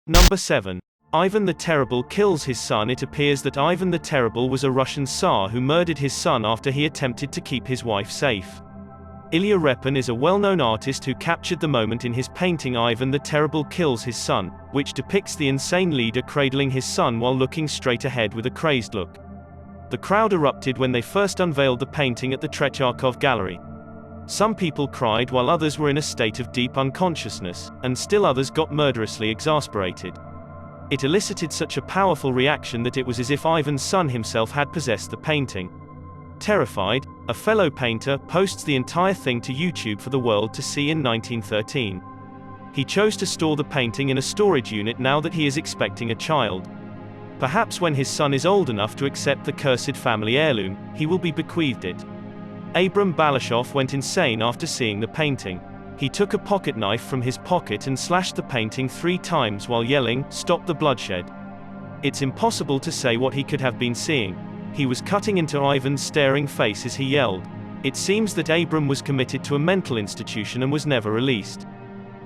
Number 7. Ivan the Terrible kills his son. It appears that Ivan the Terrible was a Russian Tsar who murdered his son after he attempted to keep his wife safe. Ilya Repin is a well-known artist who captured the moment in his painting Ivan the Terrible Kills His Son, which depicts the insane leader cradling his son while looking straight ahead with a crazed look. The crowd erupted when they first unveiled the painting at the Trecharkov Gallery. Some people cried while others were in a state of deep unconsciousness, and still others got murderously exasperated. It elicited such a powerful reaction that it was as if Ivan's son himself had possessed the painting. Terrified, a fellow painter posts the entire thing to YouTube for the world to see in 1913. He chose to store the painting in a storage unit now that he is expecting a child. Perhaps when his son is old enough to accept the cursed family heirloom, he will be bequeathed it. Abram Balashov went insane after seeing the painting. He took a pocket knife from his pocket and slashed the painting 3 times while yelling, "Stop the bloodshed." It's impossible to say what he could have been seeing. He was cutting into Ivan's staring face as he yelled. It seems that Abram was committed to a mental institution and was never released.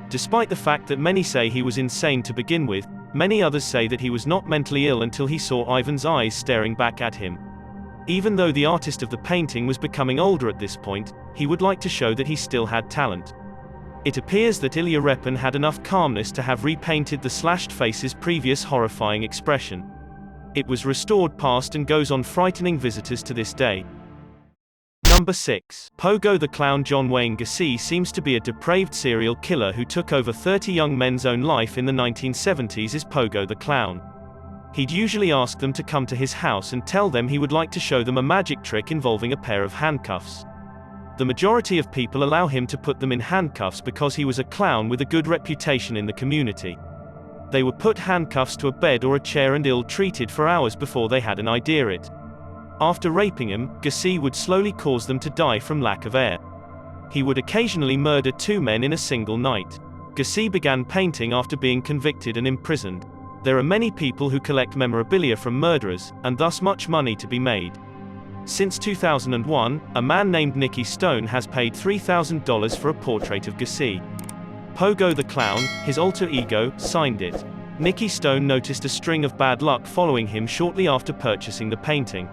Despite the fact that many say he was insane to begin with, many others say that he was not mentally ill until he saw Ivan's eyes staring back at him. Even though the artist of the painting was becoming older at this point, he would like to show that he still had talent. It appears that Ilya Repin had enough calmness to have repainted the slashed face's previous horrifying expression. It was restored past and goes on frightening visitors to this day. Number 6. Pogo the Clown. John Wayne Gacy seems to be a depraved serial killer who took over 30 young men's own life in the 1970s as Pogo the Clown. He'd usually ask them to come to his house and tell them he would like to show them a magic trick involving a pair of handcuffs. The majority of people allow him to put them in handcuffs because he was a clown with a good reputation in the community. They would put handcuffs to a bed or a chair and ill-treated for hours before they had an idea it. After raping him, Gacy would slowly cause them to die from lack of air. He would occasionally murder 2 men in a single night. Gacy began painting after being convicted and imprisoned. There are many people who collect memorabilia from murderers, and thus much money to be made. Since 2001, a man named Nicky Stone has paid $3,000 for a portrait of Gacy. Pogo the Clown, his alter ego, signed it. Nicky Stone noticed a string of bad luck following him shortly after purchasing the painting.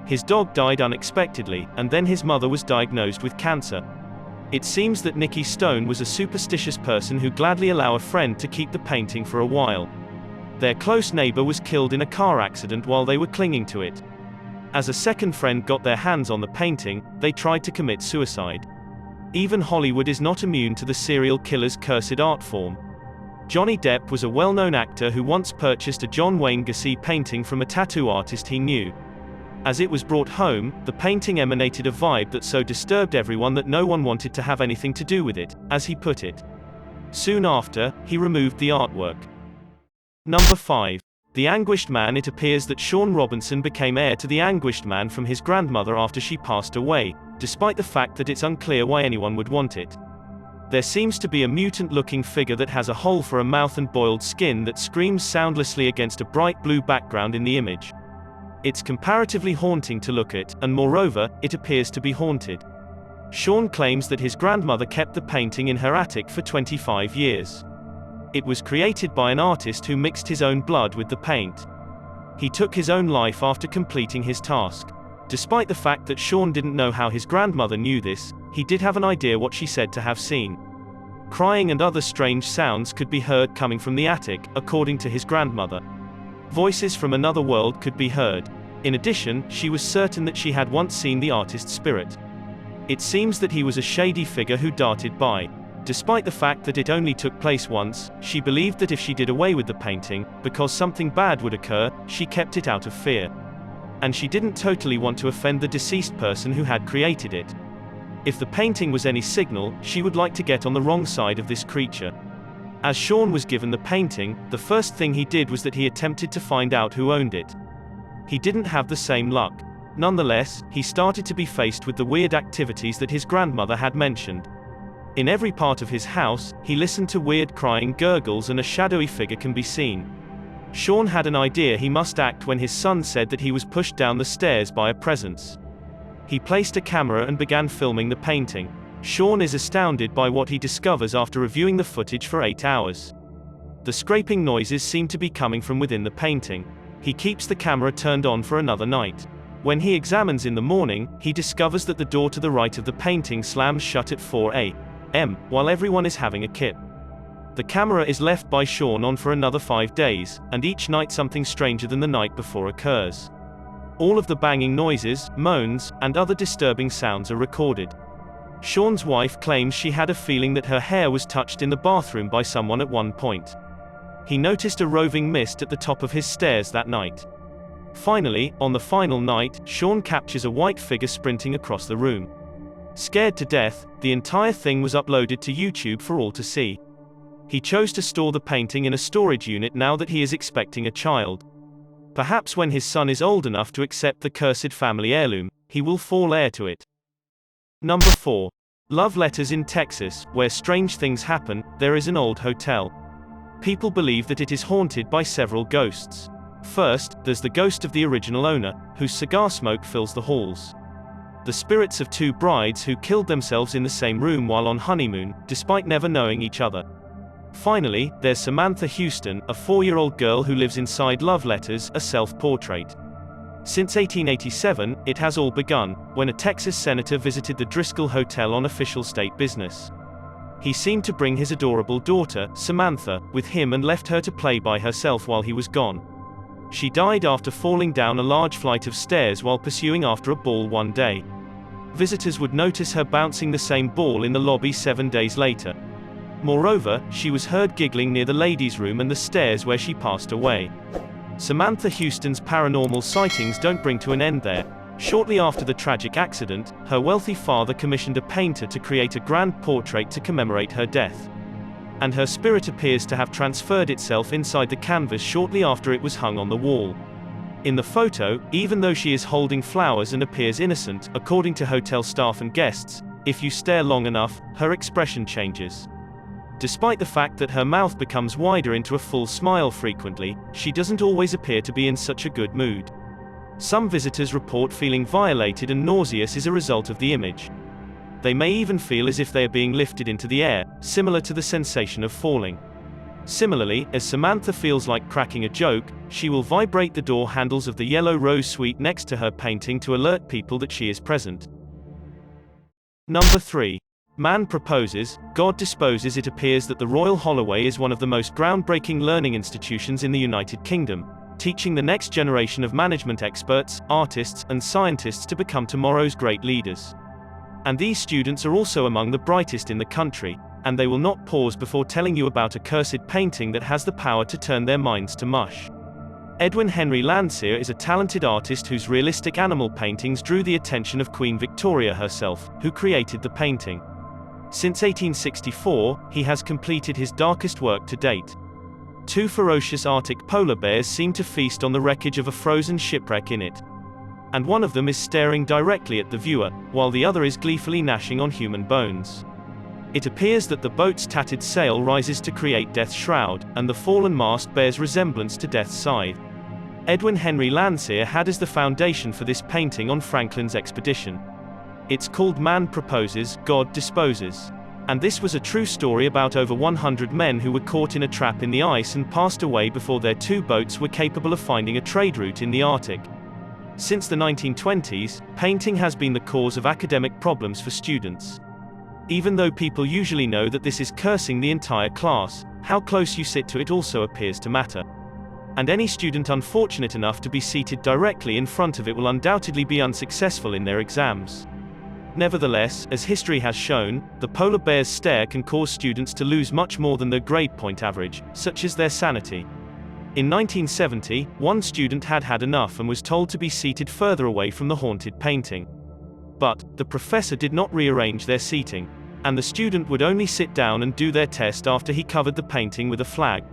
His dog died unexpectedly, and then his mother was diagnosed with cancer. It seems that Nicky Stone was a superstitious person who gladly allowed a friend to keep the painting for a while. Their close neighbor was killed in a car accident while they were clinging to it. As a second friend got their hands on the painting, they tried to commit suicide. Even Hollywood is not immune to the serial killer's cursed art form. Johnny Depp was a well-known actor who once purchased a John Wayne Gacy painting from a tattoo artist he knew. As it was brought home, the painting emanated a vibe that so disturbed everyone that no one wanted to have anything to do with it, as he put it. Soon after, he removed the artwork. Number 5. The Anguished Man. It appears that Sean Robinson became heir to the Anguished Man from his grandmother after she passed away, despite the fact that it's unclear why anyone would want it. There seems to be a mutant-looking figure that has a hole for a mouth and boiled skin that screams soundlessly against a bright blue background in the image. It's comparatively haunting to look at, and moreover, it appears to be haunted. Sean claims that his grandmother kept the painting in her attic for 25 years. It was created by an artist who mixed his own blood with the paint. He took his own life after completing his task. Despite the fact that Sean didn't know how his grandmother knew this, he did have an idea what she said to have seen. Crying and other strange sounds could be heard coming from the attic, according to his grandmother. Voices from another world could be heard. In addition, she was certain that she had once seen the artist's spirit. It seems that he was a shady figure who darted by. Despite the fact that it only took place once, she believed that if she did away with the painting, because something bad would occur, she kept it out of fear. And she didn't totally want to offend the deceased person who had created it. If the painting was any signal, she would like to get on the wrong side of this creature. As Sean was given the painting, the first thing he did was that he attempted to find out who owned it. He didn't have the same luck. Nonetheless, he started to be faced with the weird activities that his grandmother had mentioned. In every part of his house, he listened to weird crying gurgles and a shadowy figure can be seen. Sean had an idea he must act when his son said that he was pushed down the stairs by a presence. He placed a camera and began filming the painting. Sean is astounded by what he discovers after reviewing the footage for 8 hours. The scraping noises seem to be coming from within the painting. He keeps the camera turned on for another night. When he examines in the morning, he discovers that the door to the right of the painting slams shut at 4 a.m., while everyone is having a kip. The camera is left by Sean on for another 5 days, and each night something stranger than the night before occurs. All of the banging noises, moans, and other disturbing sounds are recorded. Sean's wife claims she had a feeling that her hair was touched in the bathroom by someone at one point. He noticed a roving mist at the top of his stairs that night. Finally, on the final night, Sean captures a white figure sprinting across the room. Scared to death, the entire thing was uploaded to YouTube for all to see. He chose to store the painting in a storage unit now that he is expecting a child. Perhaps when his son is old enough to accept the cursed family heirloom, he will fall heir to it. Number 4. Love letters in Texas, where strange things happen. There is an old hotel. People believe that it is haunted by several ghosts. First, there's the ghost of the original owner, whose cigar smoke fills the halls. The spirits of 2 brides who killed themselves in the same room while on honeymoon, despite never knowing each other. Finally, there's Samantha Houston, a 4-year-old girl who lives inside Love Letters, a self-portrait. Since 1887, it has all begun, when a Texas senator visited the Driscoll Hotel on official state business. He seemed to bring his adorable daughter, Samantha, with him and left her to play by herself while he was gone. She died after falling down a large flight of stairs while pursuing after a ball one day. Visitors would notice her bouncing the same ball in the lobby 7 days later. Moreover, she was heard giggling near the ladies' room and the stairs where she passed away. Samantha Houston's paranormal sightings don't bring to an end there. Shortly after the tragic accident, her wealthy father commissioned a painter to create a grand portrait to commemorate her death. And her spirit appears to have transferred itself inside the canvas shortly after it was hung on the wall. In the photo, even though she is holding flowers and appears innocent, according to hotel staff and guests, if you stare long enough, her expression changes. Despite the fact that her mouth becomes wider into a full smile frequently, she doesn't always appear to be in such a good mood. Some visitors report feeling violated and nauseous as a result of the image. They may even feel as if they are being lifted into the air, similar to the sensation of falling. Similarly, as Samantha feels like cracking a joke, she will vibrate the door handles of the yellow rose suite next to her painting to alert people that she is present. Number 3. Man proposes, God disposes. It appears that the Royal Holloway is one of the most groundbreaking learning institutions in the United Kingdom, teaching the next generation of management experts, artists, and scientists to become tomorrow's great leaders. And these students are also among the brightest in the country, and they will not pause before telling you about a cursed painting that has the power to turn their minds to mush. Edwin Henry Landseer is a talented artist whose realistic animal paintings drew the attention of Queen Victoria herself, who created the painting. Since 1864, he has completed his darkest work to date. 2 ferocious Arctic polar bears seem to feast on the wreckage of a frozen shipwreck in it. And one of them is staring directly at the viewer, while the other is gleefully gnashing on human bones. It appears that the boat's tattered sail rises to create Death's shroud, and the fallen mast bears resemblance to Death's scythe. Edwin Henry Landseer had as the foundation for this painting on Franklin's expedition. It's called Man Proposes, God Disposes. And this was a true story about over 100 men who were caught in a trap in the ice and passed away before their 2 boats were capable of finding a trade route in the Arctic. Since the 1920s, painting has been the cause of academic problems for students. Even though people usually know that this is cursing the entire class, how close you sit to it also appears to matter. And any student unfortunate enough to be seated directly in front of it will undoubtedly be unsuccessful in their exams. Nevertheless, as history has shown, the polar bear's stare can cause students to lose much more than their grade point average, such as their sanity. In 1970, one student had had enough and was told to be seated further away from the haunted painting. But the professor did not rearrange their seating, and the student would only sit down and do their test after he covered the painting with a flag.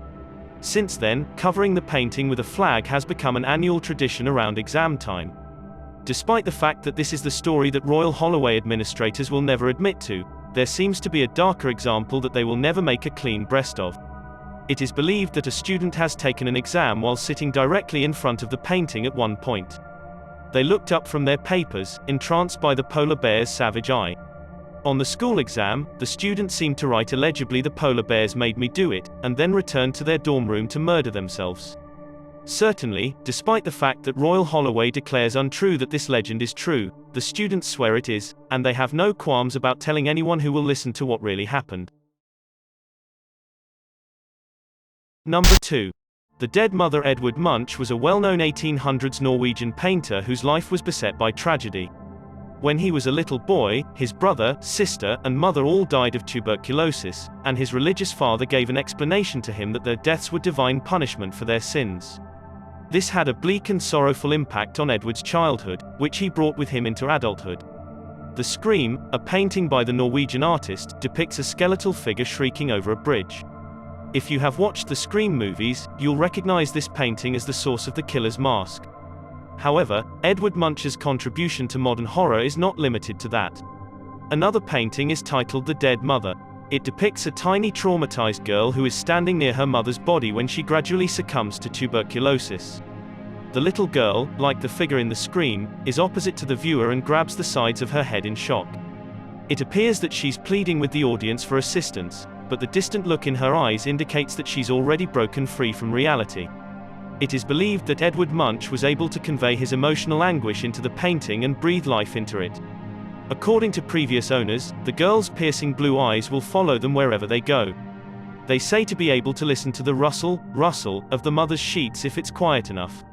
Since then, covering the painting with a flag has become an annual tradition around exam time. Despite the fact that this is the story that Royal Holloway administrators will never admit to, there seems to be a darker example that they will never make a clean breast of. It is believed that a student has taken an exam while sitting directly in front of the painting at one point. They looked up from their papers, entranced by the polar bear's savage eye. On the school exam, the students seemed to write illegibly "the polar bears made me do it," and then returned to their dorm room to murder themselves. Certainly, despite the fact that Royal Holloway declares untrue that this legend is true, the students swear it is, and they have no qualms about telling anyone who will listen to what really happened. Number 2. The dead mother. Edvard Munch was a well-known 1800s Norwegian painter whose life was beset by tragedy. When he was a little boy, his brother, sister, and mother all died of tuberculosis, and his religious father gave an explanation to him that their deaths were divine punishment for their sins. This had a bleak and sorrowful impact on Edvard's childhood, which he brought with him into adulthood. The Scream, a painting by the Norwegian artist, depicts a skeletal figure shrieking over a bridge. If you have watched the Scream movies, you'll recognize this painting as the source of the killer's mask. However, Edvard Munch's contribution to modern horror is not limited to that. Another painting is titled The Dead Mother. It depicts a tiny traumatized girl who is standing near her mother's body when she gradually succumbs to tuberculosis. The little girl, like the figure in the Scream, is opposite to the viewer and grabs the sides of her head in shock. It appears that she's pleading with the audience for assistance, but the distant look in her eyes indicates that she's already broken free from reality. It is believed that Edvard Munch was able to convey his emotional anguish into the painting and breathe life into it. According to previous owners, the girl's piercing blue eyes will follow them wherever they go. They say to be able to listen to the rustle of the mother's sheets if it's quiet enough.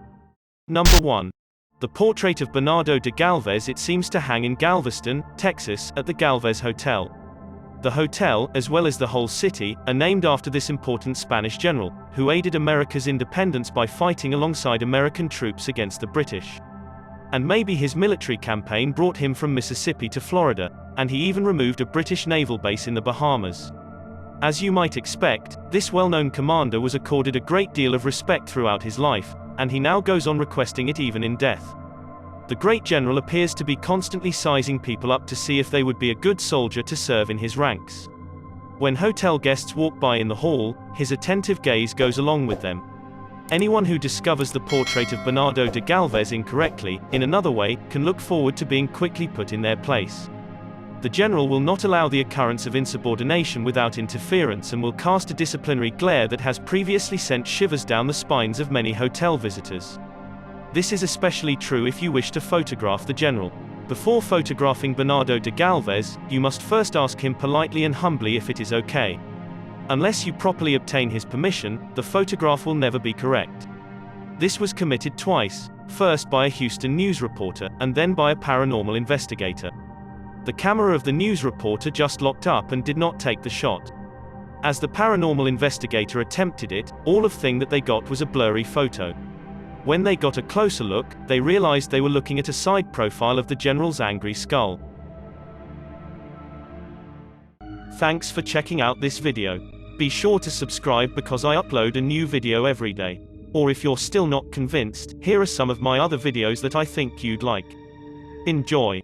Number 1. The portrait of Bernardo de Galvez. It seems to hang in Galveston, Texas, at the Galvez Hotel. The hotel, as well as the whole city, are named after this important Spanish general, who aided America's independence by fighting alongside American troops against the British. And maybe his military campaign brought him from Mississippi to Florida, and he even removed a British naval base in the Bahamas. As you might expect, this well-known commander was accorded a great deal of respect throughout his life, and he now goes on requesting it even in death. The great general appears to be constantly sizing people up to see if they would be a good soldier to serve in his ranks. When hotel guests walk by in the hall, his attentive gaze goes along with them. Anyone who discovers the portrait of Bernardo de Galvez incorrectly, in another way, can look forward to being quickly put in their place. The general will not allow the occurrence of insubordination without interference and will cast a disciplinary glare that has previously sent shivers down the spines of many hotel visitors. This is especially true if you wish to photograph the general. Before photographing Bernardo de Galvez, you must first ask him politely and humbly if it is okay. Unless you properly obtain his permission, the photograph will never be correct. This was committed twice, first by a Houston news reporter, and then by a paranormal investigator. The camera of the news reporter just locked up and did not take the shot. As the paranormal investigator attempted it, all of thing that they got was a blurry photo. When they got a closer look, they realized they were looking at a side profile of the general's angry skull. Thanks for checking out this video. Be sure to subscribe because I upload a new video every day. Or if you're still not convinced, here are some of my other videos that I think you'd like. Enjoy.